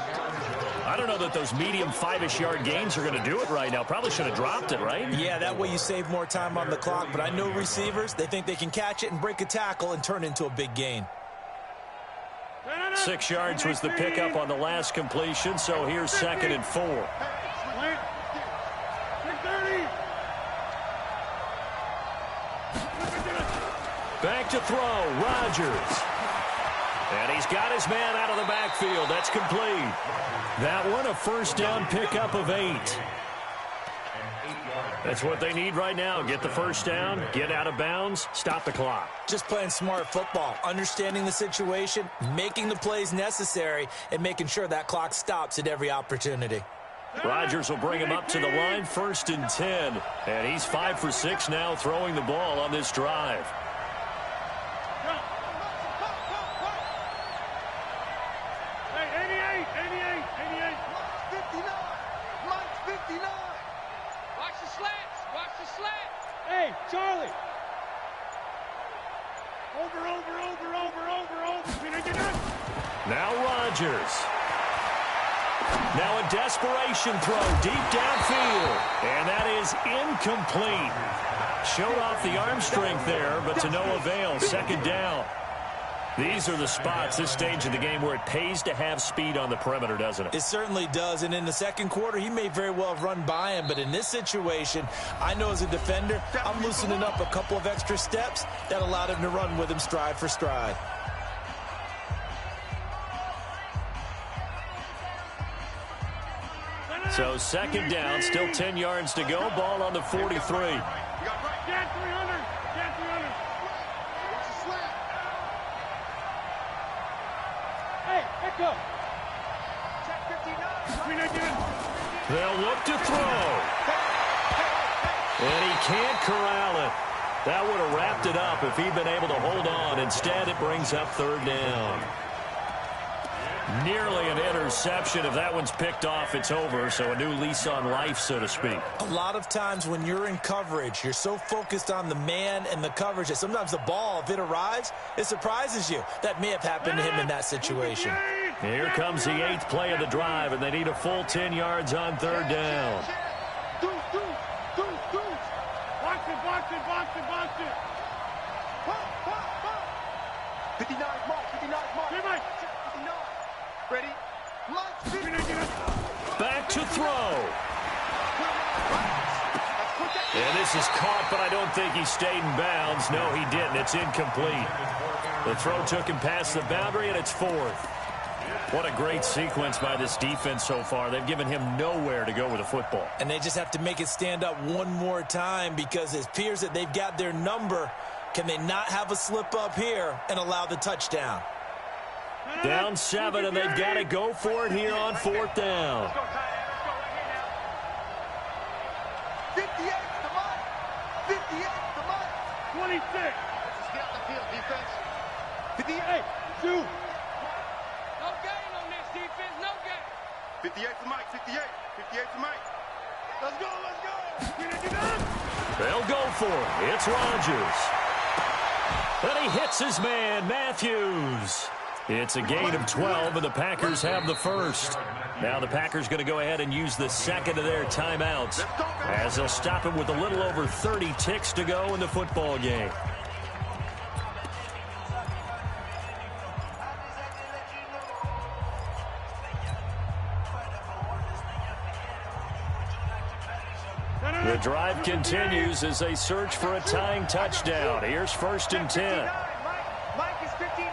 I don't know that those medium 5-ish yard gains are going to do it right now. Probably should have dropped it, right? Yeah, that way you save more time on the clock. But I know receivers, they think they can catch it and break a tackle and turn into a big gain. 6 yards was the pickup on the last completion, so here's 2nd and 4. Back to throw, Rodgers. And he's got his man out of the backfield. That's complete. That one, a first down pickup of 8. That's what they need right now. Get the first down, get out of bounds, stop the clock. Just playing smart football, understanding the situation, making the plays necessary, and making sure that clock stops at every opportunity. Rodgers will bring him up to the line, 1st and 10. And he's 5 for 6 now throwing the ball on this drive. Charlie. Over. Now Rodgers. Now a desperation throw deep downfield. And that is incomplete. Showed off the arm strength there, but to no avail. 2nd down. These are the spots, this stage of the game, where it pays to have speed on the perimeter, doesn't it? It certainly does, and in the second quarter, he may very well have run by him, but in this situation, I know as a defender, I'm loosening up a couple of extra steps that allowed him to run with him stride for stride. So 2nd down, still 10 yards to go, ball on the 43. They'll look to throw. And he can't corral it. That would have wrapped it up if he'd been able to hold on. Instead, it brings up 3rd down. Nearly an interception. If that one's picked off, it's over. So a new lease on life, so to speak. A lot of times when you're in coverage, you're so focused on the man and the coverage that sometimes the ball, if it arrives, it surprises you. That may have happened to him in that situation. Here comes the 8th play of the drive, and they need a full 10 yards on 3rd down. Box it. 59, Mike. 59. Ready? Back to throw. And this is caught, but I don't think he stayed in bounds. No, he didn't. It's incomplete. The throw took him past the boundary, and it's 4th. What a great sequence by this defense so far. They've given him nowhere to go with the football. And they just have to make it stand up one more time because it appears that they've got their number. Can they not have a slip up here and allow the touchdown? Down 7, and they've got to go for it here on 4th down. 58 to Mike. 26. Let's get out the field, defense. 58. 2. No gain on this defense, no gain. 58 to Mike, 58 to Mike. Let's go. They'll go for it. It's Rodgers. And he hits his man, Matthews. It's a gain of 12, and the Packers have the first. Now the Packers going to go ahead and use the second of their timeouts as they'll stop him with a little over 30 ticks to go in the football game. The drive continues as they search for a tying touchdown. Here's 1st and 10. Mike is 59.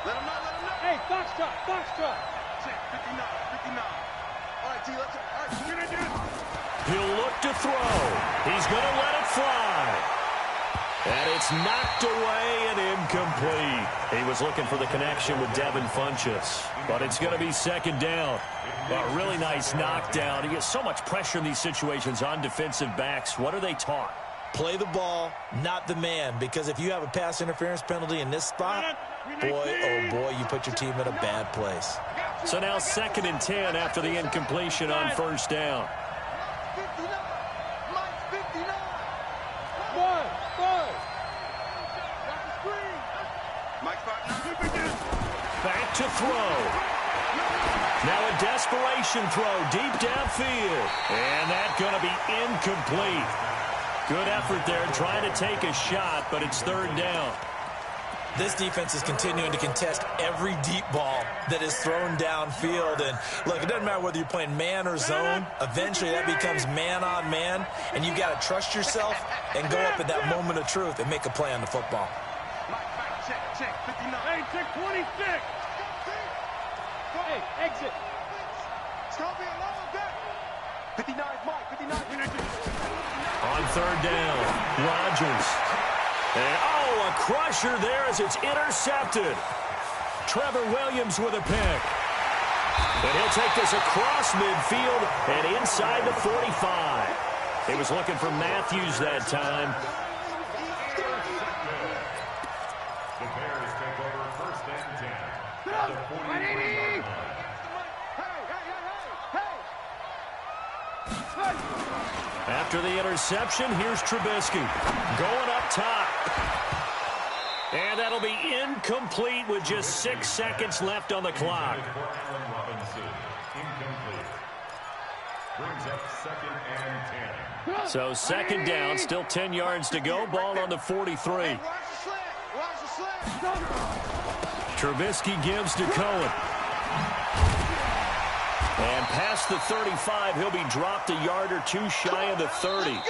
Let him know. Hey, box truck. 59. All right, T, let's go. He'll look to throw. He's going to let it fly. And it's knocked away and incomplete. He was looking for the connection with Devin Funchess, but it's going to be 2nd down. A really nice knockdown. He gets so much pressure in these situations on defensive backs. What are they taught? Play the ball, not the man, because if you have a pass interference penalty in this spot, boy, oh boy, you put your team in a bad place. So now 2nd and 10 after the incompletion on 1st down. 59. Mike's 59. Back to throw. Now a desperation throw deep downfield. And that's going to be incomplete. Good effort there trying to take a shot, but it's 3rd down. This defense is continuing to contest every deep ball that is thrown downfield. And look, it doesn't matter whether you're playing man or zone. Eventually that becomes man on man, and you've got to trust yourself and go up at that moment of truth and make a play on the football. Check. 59. Hey, check 26. Hey, exit. It's going to be a long day. 59 Mike. 59. On 3rd down, Rodgers. And, a crusher there as it's intercepted. Trevor Williams with a pick. And he'll take this across midfield and inside the 45. He was looking for Matthews that time. The Bears take over 1st and 10 at the 43-yard line. After the interception, here's Trubisky going up top. And that'll be incomplete with just 6 seconds left on the clock. Brings up 2nd and 10. So 2nd down, still 10 yards to go. Ball on the 43. Trubisky gives to Cohen. And past the 35, he'll be dropped a yard or two shy of the 30.